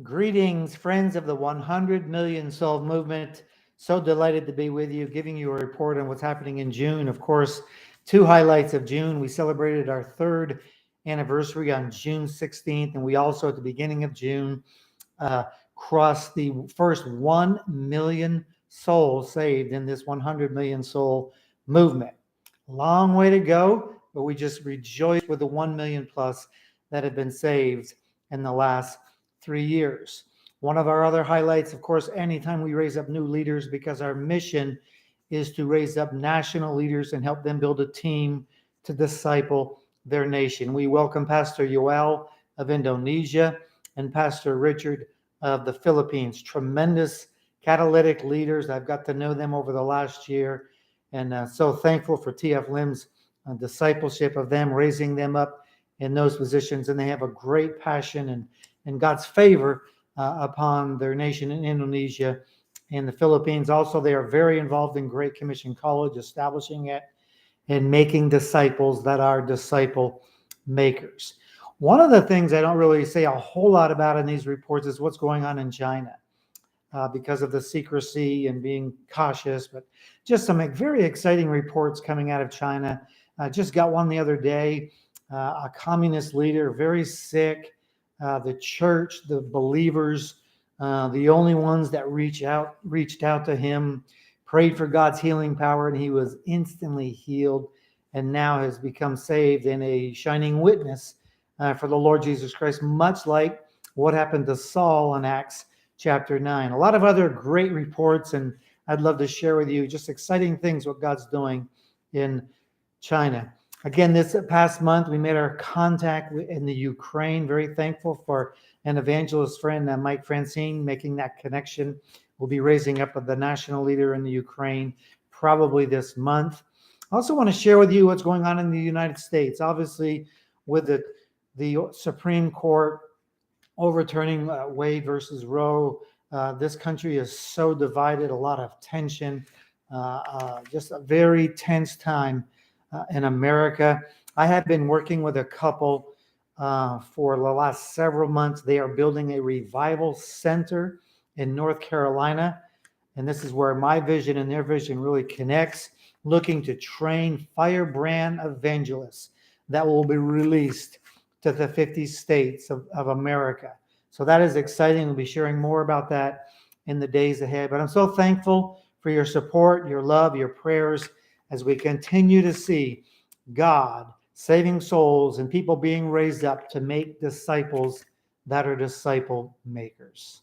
Greetings, friends of the 100 Million Soul Movement. So delighted to be with you, giving you a report on what's happening in June. Of course, two highlights of June. We celebrated our third anniversary on June 16th, and we also, at the beginning of June, uh, crossed the first 1 million souls saved in this 100 million soul movement. Long way to go, but we just rejoice with the 1 million plus that have been saved in the last 3 years. One of our other highlights, of course, anytime we raise up new leaders, because our mission is to raise up national leaders and help them build a team to disciple their nation. We welcome Pastor Yoel of Indonesia and Pastor Richard of the Philippines. Tremendous catalytic leaders. I've got to know them over the last year, and so thankful for TF Lim's discipleship of them, raising them up in those positions. And they have a great passion and God's favor upon their nation in Indonesia and the Philippines. Also, they are very involved in Great Commission College, establishing it and making disciples that are disciple makers. One of the things I don't really say a whole lot about in these reports is what's going on in China because of the secrecy and being cautious, but just some very exciting reports coming out of China. I just got one the other day, a communist leader, very sick. The church, the believers, the only ones that reached out to him, prayed for God's healing power, and he was instantly healed and now has become saved and a shining witness for the Lord Jesus Christ, much like what happened to Saul in Acts chapter 9. A lot of other great reports, and I'd love to share with you just exciting things what God's doing in China. Again, this past month, we made our contact in the Ukraine. Very thankful for an evangelist friend, Mike Francine, making that connection. We'll be raising up the national leader in the Ukraine probably this month. I also want to share with you what's going on in the United States. Obviously, with the Supreme Court overturning Wade versus Roe, this country is so divided, a lot of tension, just a very tense time in America. I have been working with a couple for the last several months. They are building a revival center in North Carolina, and this is where my vision and their vision really connects, looking to train firebrand evangelists that will be released to the 50 states of America. So that is exciting. We'll be sharing more about that in the days ahead. But I'm so thankful for your support, your love, your prayers, as we continue to see God saving souls and people being raised up to make disciples that are disciple makers.